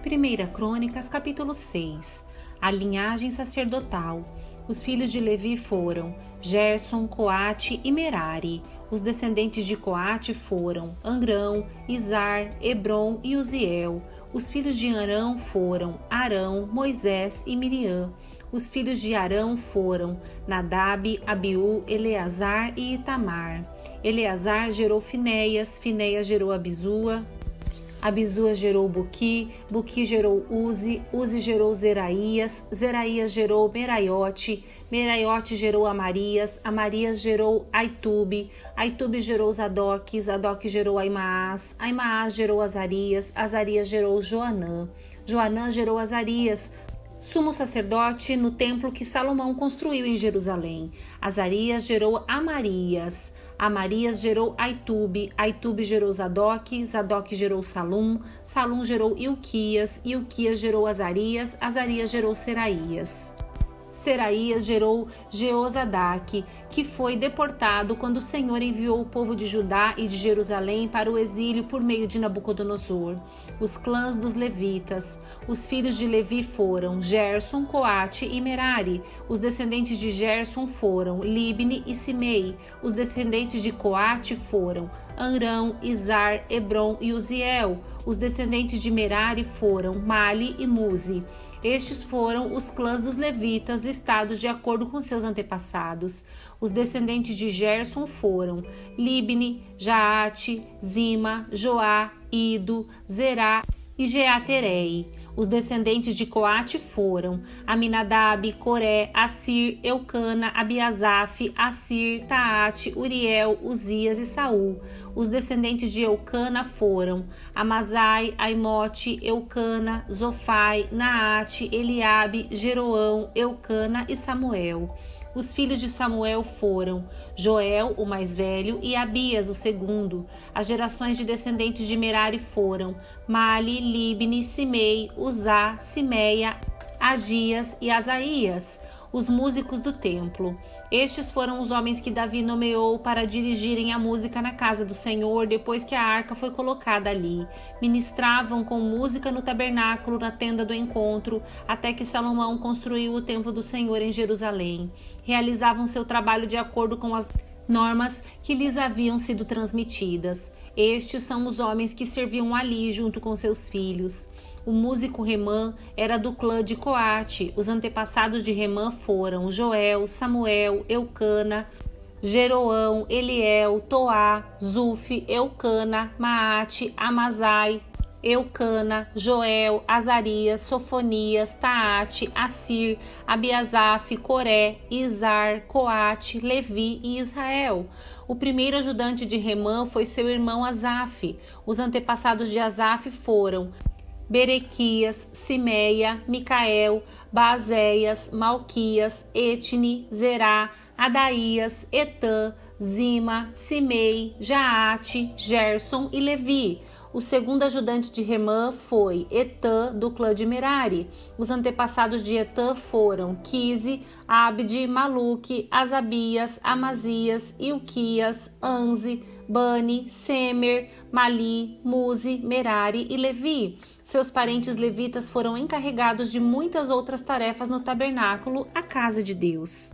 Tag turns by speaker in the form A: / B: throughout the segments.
A: 1 Crônicas, capítulo 6. A linhagem sacerdotal. Os filhos de Levi foram Gerson, Coate e Merari. Os descendentes de Coate foram Amrão, Izar, Hebron e Uziel. Os filhos de Arão foram Arão, Moisés e Miriam. Os filhos de Arão foram Nadab, Abiú, Eleazar e Itamar. Eleazar gerou Finéias, Finéias gerou Abisua, Abisua gerou Buqui, Buqui gerou Uzi, Uzi gerou Zeraías, Zeraías gerou Meraiote, Meraiote gerou Amarias, Amarias gerou Aitube, Aitube gerou Zadok, Zadok gerou Aimaas, Aimaas gerou Azarias, Azarias gerou Joanã, Joanã gerou Azarias, sumo sacerdote no templo que Salomão construiu em Jerusalém. Azarias gerou Amarias, Amarias gerou Aitube, Aitube gerou Zadok, Zadok gerou Salum, Salum gerou Ilquias, Ilquias gerou Azarias, Azarias gerou Seraías. Seraías gerou Jeozadaque, que foi deportado quando o Senhor enviou o povo de Judá e de Jerusalém para o exílio por meio de Nabucodonosor. Os clãs dos levitas. Os filhos de Levi foram Gerson, Coate e Merari. Os descendentes de Gerson foram Libni e Simei. Os descendentes de Coate foram Amrão, Izar, Hebron e Uziel. Os descendentes de Merari foram Mali e Muzi. Estes foram os clãs dos levitas listados de acordo com seus antepassados. Os descendentes de Gerson foram Libni, Jaate, Zima, Joá, Ido, Zerá e Jeaterei. Os descendentes de Coate foram Aminadab, Coré, Assir, Eucana, Abiasaf, Assir, Taate, Uriel, Uzias e Saul. Os descendentes de Eucana foram Amazai, Aimote, Eucana, Zofai, Naate, Eliabe, Jeroão, Eucana e Samuel. Os filhos de Samuel foram Joel, o mais velho, e Abias, o segundo. As gerações de descendentes de Merari foram Mali, Libni, Simei, Uzá, Simeia, Agias e Asaías, os músicos do templo. Estes foram os homens que Davi nomeou para dirigirem a música na casa do Senhor depois que a arca foi colocada ali. Ministravam com música no tabernáculo na tenda do encontro, até que Salomão construiu o templo do Senhor em Jerusalém. Realizavam seu trabalho de acordo com as normas que lhes haviam sido transmitidas. Estes são os homens que serviam ali junto com seus filhos. O músico Remã era do clã de Coate. Os antepassados de Remã foram Joel, Samuel, Eucana, Jeroão, Eliel, Toá, Zufi, Eucana, Maate, Amazai, Eucana, Joel, Azarias, Sofonias, Taate, Assir, Abiasaf, Coré, Izar, Coate, Levi e Israel. O primeiro ajudante de Remã foi seu irmão Asaf. Os antepassados de Asaf foram Berequias, Simeia, Micael, Baazéias, Malquias, Etni, Zerá, Adaías, Etã, Zima, Simei, Jaate, Gerson e Levi. O segundo ajudante de Remã foi Etã, do clã de Merari. Os antepassados de Etã foram Quise, Abde, Maluque, Asabias, Amazias, Ilquias, Anze, Bani, Semer, Mali, Muzi, Merari e Levi. Seus parentes levitas foram encarregados de muitas outras tarefas no tabernáculo, a casa de Deus.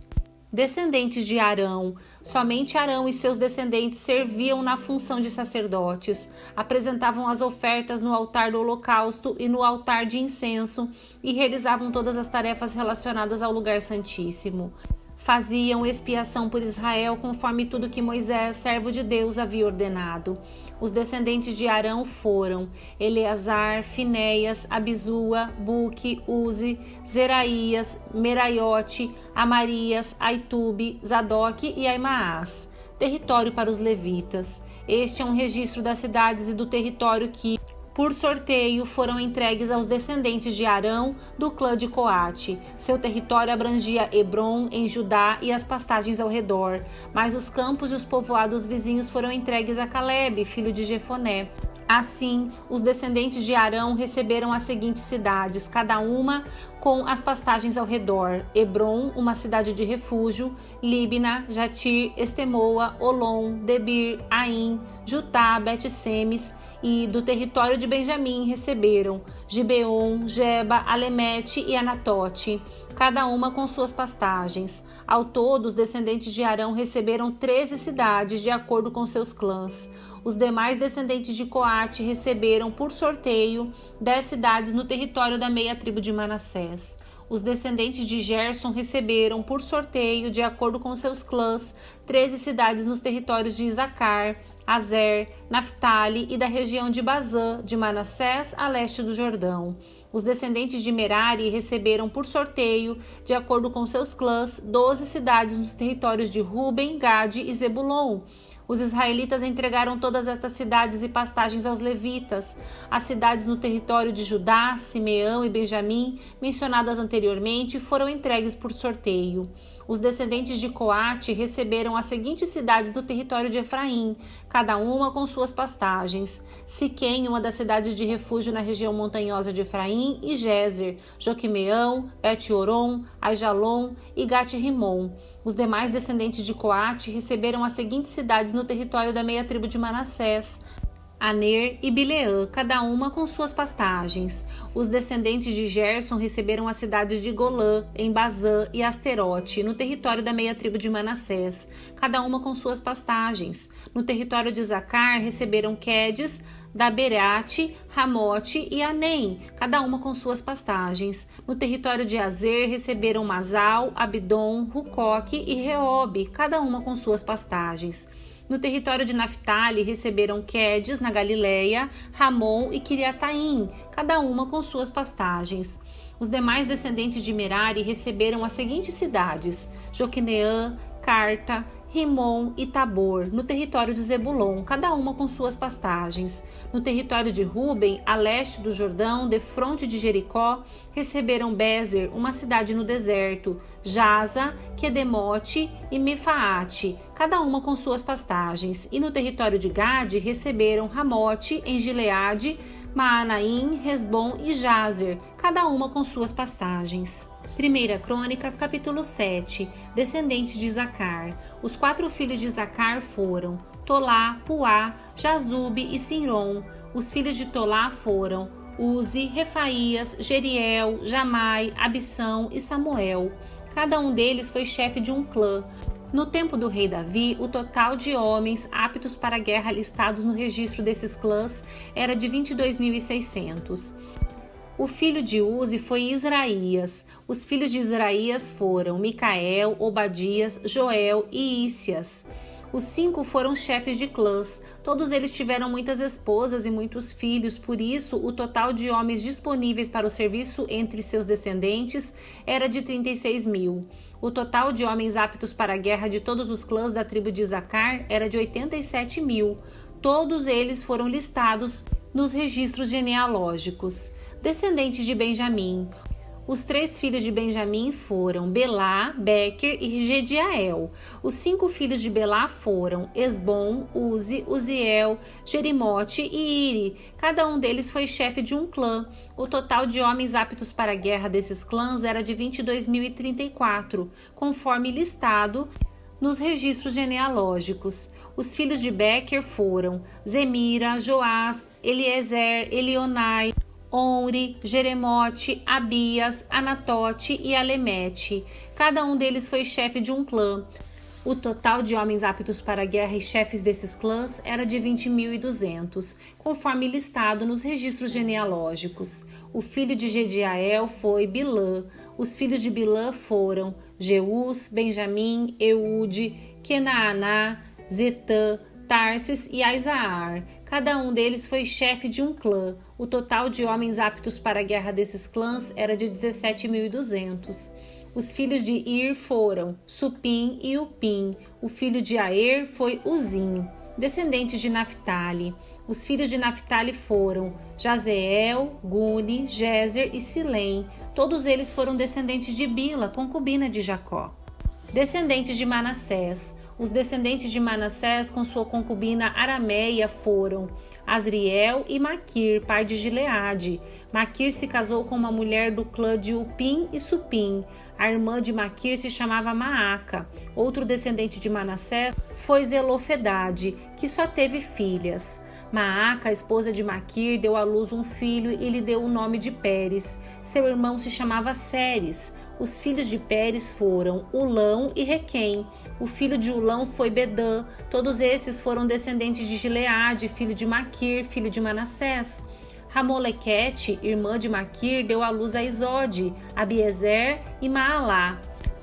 A: Descendentes de Arão. Somente Arão e seus descendentes serviam na função de sacerdotes, apresentavam as ofertas no altar do holocausto e no altar de incenso e realizavam todas as tarefas relacionadas ao lugar santíssimo. Faziam expiação por Israel conforme tudo que Moisés, servo de Deus, havia ordenado. Os descendentes de Arão foram Eleazar, Finéias, Abisua, Buque, Uzi, Zeraías, Meraiote, Amarias, Aitube, Zadok e Aimaas. Território para os levitas. Este é um registro das cidades e do território que, por sorteio, foram entregues aos descendentes de Arão, do clã de Coate. Seu território abrangia Hebron, em Judá, e as pastagens ao redor, mas os campos e os povoados vizinhos foram entregues a Calebe, filho de Jefoné. Assim, os descendentes de Arão receberam as seguintes cidades, cada uma com as pastagens ao redor: Hebron, uma cidade de refúgio, Líbna, Jatir, Estemoa, Olom, Debir, Aim, Jutá, Bet-Semes E do território de Benjamim receberam Gibeon, Geba, Alemete e Anatote, cada uma com suas pastagens. Ao todo, os descendentes de Arão receberam 13 cidades, de acordo com seus clãs. Os demais descendentes de Coate receberam, por sorteio, 10 cidades no território da meia tribo de Manassés. Os descendentes de Gerson receberam, por sorteio, de acordo com seus clãs, 13 cidades nos territórios de Isacar, Azer, Naftali e da região de Bazã, de Manassés, a leste do Jordão. Os descendentes de Merari receberam, por sorteio, de acordo com seus clãs, 12 cidades nos territórios de Ruben, Gade e Zebulon. Os israelitas entregaram todas estas cidades e pastagens aos levitas. As cidades no território de Judá, Simeão e Benjamim, mencionadas anteriormente, foram entregues por sorteio. Os descendentes de Coate receberam as seguintes cidades do território de Efraim, cada uma com suas pastagens: Siquém, uma das cidades de refúgio na região montanhosa de Efraim, e Gézer, Joquimeão, Bet-Oron, Aijalon e Gat-Rimon. Os demais descendentes de Coate receberam as seguintes cidades no território da meia tribo de Manassés: Aner e Bileã, cada uma com suas pastagens. Os descendentes de Gerson receberam as cidades de Golã, em Bazã e Asterote, no território da meia tribo de Manassés, cada uma com suas pastagens. No território de Zacar receberam Quedes, Daberate, Ramote e Anem, cada uma com suas pastagens. No território de Azer receberam Masal, Abdon, Rucoque e Reobe, cada uma com suas pastagens. No território de Naftali receberam Quedes, na Galileia, Ramon e Quiriataim, cada uma com suas pastagens. Os demais descendentes de Merari receberam as seguintes cidades: Joquineã, Carta, Rimon e Tabor, no território de Zebulon, cada uma com suas pastagens. No território de Ruben, a leste do Jordão, defronte de Jericó, receberam Bezer, uma cidade no deserto, Jaza, Quedemote e Mefaate, cada uma com suas pastagens. E no território de Gade receberam Ramote, em Gileade, Maanaim, Resbom e Jazer, cada uma com suas pastagens. 1 Crônicas, capítulo 7. Descendentes de Isacar. Os 4 filhos de Isacar foram Tolá, Puá, Jazube e Sinron. Os filhos de Tolá foram Uzi, Refaías, Jeriel, Jamai, Abissão e Samuel. Cada um deles foi chefe de um clã. No tempo do rei Davi, o total de homens aptos para a guerra listados no registro desses clãs era de 22.600. O filho de Uzi foi Israías. Os filhos de Israías foram Micael, Obadias, Joel e Ícias. Os 5 foram chefes de clãs. Todos eles tiveram muitas esposas e muitos filhos, por isso o total de homens disponíveis para o serviço entre seus descendentes era de 36.000. O total de homens aptos para a guerra de todos os clãs da tribo de Isacar era de 87.000. Todos eles foram listados nos registros genealógicos. Descendentes de Benjamim. Os 3 filhos de Benjamim foram Belá, Bequer e Gediael. Os 5 filhos de Belá foram Esbom, Uzi, Uziel, Jerimote e Iri. Cada um deles foi chefe de um clã. O total de homens aptos para a guerra desses clãs era de 22.034, conforme listado nos registros genealógicos. Os filhos de Bequer foram Zemira, Joás, Eliezer, Elionai, Onri, Jeremote, Abias, Anatote e Alemete. Cada um deles foi chefe de um clã. O total de homens aptos para a guerra e chefes desses clãs era de 20.200, conforme listado nos registros genealógicos. O filho de Gediael foi Bilã. Os filhos de Bilã foram Jeus, Benjamim, Eude, Kenaaná, Zetã, Tarsis e Aizaar. Cada um deles foi chefe de um clã. O total de homens aptos para a guerra desses clãs era de 17.200. Os filhos de Ir foram Supim e Upim. O filho de Aer foi Uzim. Descendentes de Naftali. Os filhos de Naftali foram Jazeel, Guni, Jezer e Silém. Todos eles foram descendentes de Bila, concubina de Jacó. Descendentes de Manassés. Os descendentes de Manassés com sua concubina Arameia foram Asriel e Maquir, pai de Gileade. Maquir se casou com uma mulher do clã de Upim e Supim. A irmã de Maquir se chamava Maaca. Outro descendente de Manassés foi Zelofedade, que só teve filhas. Maaca, a esposa de Maquir, deu à luz um filho e lhe deu o nome de Pérez. Seu irmão se chamava Ceres. Os filhos de Pérez foram Ulão e Requém. O filho de Ulão foi Bedã. Todos esses foram descendentes de Gileade, filho de Maquir, filho de Manassés. Ramolequete, irmã de Maquir, deu à luz a Isode, Abiezer e Maalá.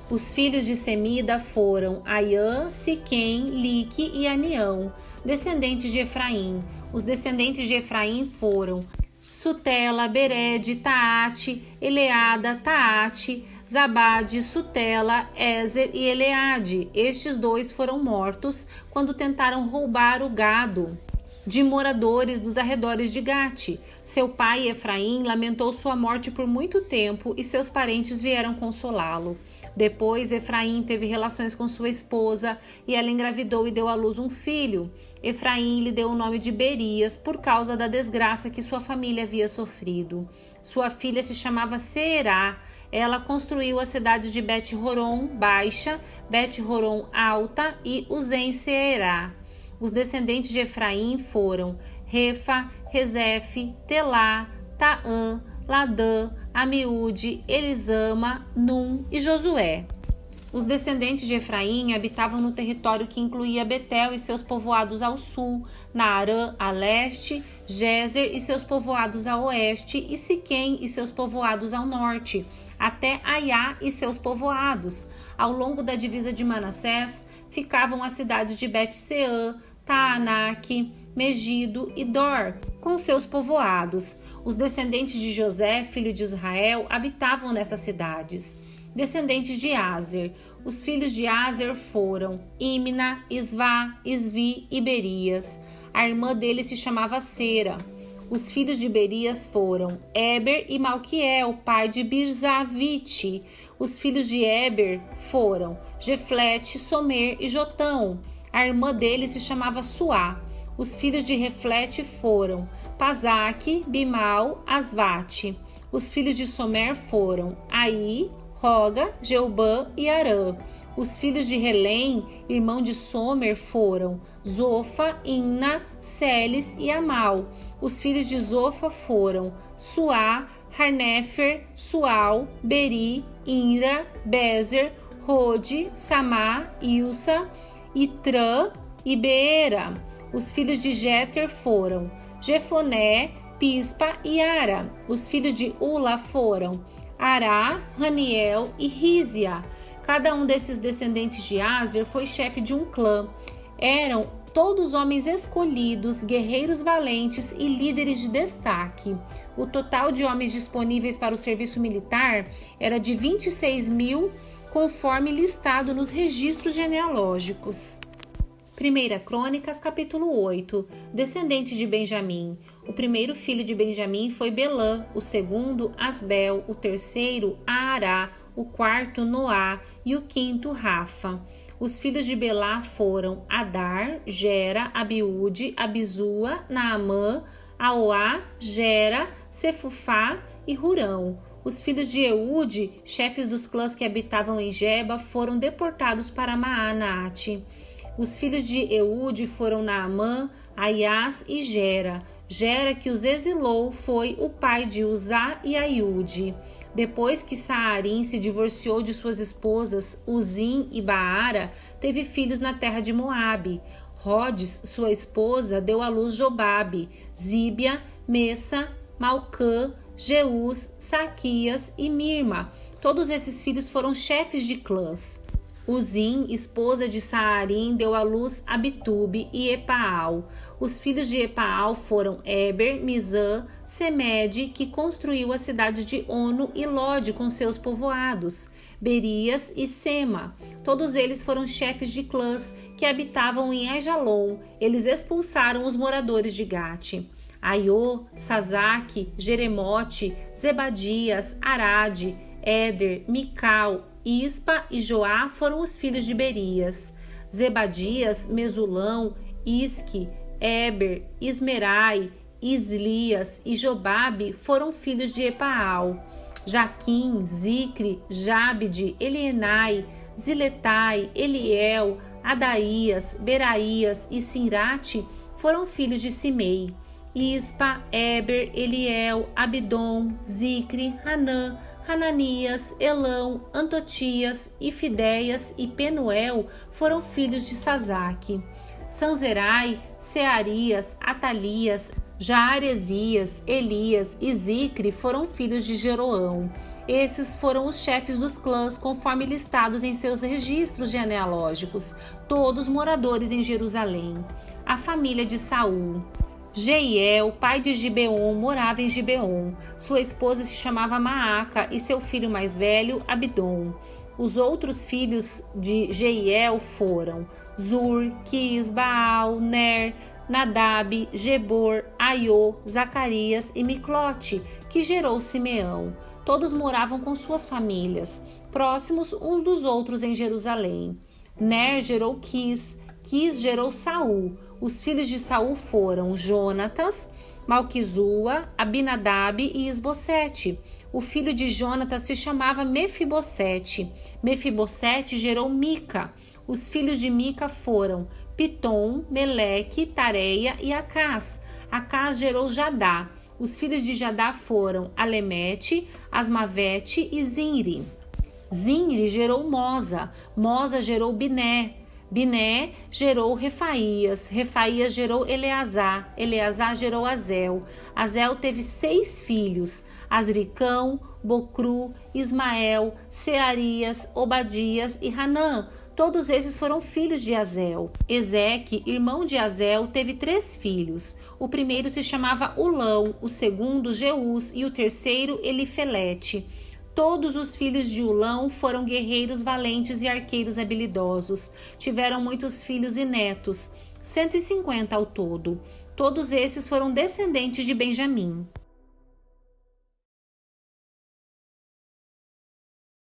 A: Os filhos de Semida foram Aiã, Siquém, Lique e Anião, descendentes de Efraim. Os descendentes de Efraim foram Sutela, Bered, Taate, Eleada, Taate, Zabade, Sutela, Ezer e Eleade. Estes dois foram mortos quando tentaram roubar o gado de moradores dos arredores de Gate. Seu pai, Efraim, lamentou sua morte por muito tempo e seus parentes vieram consolá-lo. Depois, Efraim teve relações com sua esposa e ela engravidou e deu à luz um filho. Efraim lhe deu o nome de Berias por causa da desgraça que sua família havia sofrido. Sua filha se chamava Seerá. Ela construiu a cidade de Bet-Horon Baixa, Bet-Horon Alta e Uzen-Seerá. Os descendentes de Efraim foram Refa, Rezefe, Telá, Taã, Ladã, Amiúde, Elisama, Num e Josué. Os descendentes de Efraim habitavam no território que incluía Betel e seus povoados ao sul, Naarã a leste, Gézer e seus povoados a oeste, e Siquém e seus povoados ao norte, até Aiá e seus povoados. Ao longo da divisa de Manassés ficavam as cidades de Bet-Seã, Taanaque, Megido e Dor, com seus povoados. Os descendentes de José, filho de Israel, habitavam nessas cidades. Descendentes de Aser. Os filhos de Aser foram Imna, Isvá, Isvi e Berias. A irmã dele se chamava Sera. Os filhos de Berias foram Eber e Malquiel, pai de Birzavite. Os filhos de Eber foram Jeflete, Somer e Jotão. A irmã dele se chamava Suá. Os filhos de Reflete foram Pazaque, Bimal, Asvate. Os filhos de Somer foram Aí, Roga, Jeubã e Arã. Os filhos de Relém, irmão de Somer, foram Zofa, Inna, Celes e Amal. Os filhos de Zofa foram Suá, Harnefer, Sual, Beri, Inra, Bezer, Rode, Samá, Ilsa, Itrã e Beera. Os filhos de Jeter foram Jefoné, Pispa e Ara. Os filhos de Ula foram Ará, Raniel e Rízia. Cada um desses descendentes de Aser foi chefe de um clã. Eram todos homens escolhidos, guerreiros valentes e líderes de destaque. O total de homens disponíveis para o serviço militar era de 26.000, conforme listado nos registros genealógicos. 1 Crônicas, capítulo 8. Descendentes de Benjamim. O primeiro filho de Benjamim foi Belã, o segundo Asbel, o terceiro Aará, o quarto Noá e o quinto Rafa. Os filhos de Belá foram Adar, Gera, Abiúde, Abizua, Naamã, Aoá, Gera, Sefufá e Hurão. Os filhos de Eude, chefes dos clãs que habitavam em Geba, foram deportados para Maanaate. Os filhos de Eude foram Naamã, Aias e Gera. Gera, que os exilou, foi o pai de Uzá e Aiúde. Depois que Saarim se divorciou de suas esposas, Uzim e Baara, teve filhos na terra de Moabe. Rodes, sua esposa, deu à luz Jobabe, Zíbia, Messa, Malcã, Jeús, Saquias e Mirma. Todos esses filhos foram chefes de clãs. Uzim, esposa de Saarim, deu à luz Abitube e Epaal. Os filhos de Epaal foram Eber, Mizã, Semede, que construiu a cidade de Ono e Lode com seus povoados, Berias e Sema. Todos eles foram chefes de clãs que habitavam em Ajalon. Eles expulsaram os moradores de Gate. Aiô, Sazaque, Jeremote, Zebadias, Arade, Éder, Mical, Ispa e Joá foram os filhos de Berias. Zebadias, Mesulão, Isque, Eber, Ismerai, Islias e Jobabe foram filhos de Epaal. Jaquim, Zicre, Jabde, Elienai, Ziletai, Eliel, Adaías, Beraías e Sinrate foram filhos de Simei. Ispa, Eber, Eliel, Abidom, Zicre, Hanã, Hananias, Elão, Antotias, Ifideias e Penuel foram filhos de Sazaque. Sanzerai, Searias, Atalias, Jaaresias, Elias e Zicre foram filhos de Jeroão. Esses foram os chefes dos clãs conforme listados em seus registros genealógicos, todos moradores em Jerusalém. A família de Saul. Jeiel, pai de Gibeon, morava em Gibeon. Sua esposa se chamava Maaca e seu filho mais velho, Abidom. Os outros filhos de Jeiel foram Zur, Quis, Baal, Ner, Nadab, Gebor, Aiô, Zacarias e Miclote, que gerou Simeão. Todos moravam com suas famílias, próximos uns dos outros em Jerusalém. Ner gerou Quis, Quis gerou Saul. Os filhos de Saul foram Jonatas, Malquizua, Abinadab e Isbosete. O filho de Jonatas se chamava Mefibosete. Mefibosete gerou Mica. Os filhos de Mica foram Pitom, Meleque, Tareia e Acás. Acás gerou Jadá. Os filhos de Jadá foram Alemete, Asmavete e Zinri. Zinri gerou Moza. Moza gerou Biné. Biné gerou Refaías. Refaías gerou Eleazar. Eleazar gerou Azel. Azel teve 6 filhos: Azricão, Bocru, Ismael, Searias, Obadias e Hanã. Todos esses foram filhos de Azel. Ezeque, irmão de Azel, teve 3 filhos. O primeiro se chamava Ulão, o segundo Jeus e o terceiro Elifelete. Todos os filhos de Ulão foram guerreiros valentes e arqueiros habilidosos. Tiveram muitos filhos e netos, 150 ao todo. Todos esses foram descendentes de Benjamim.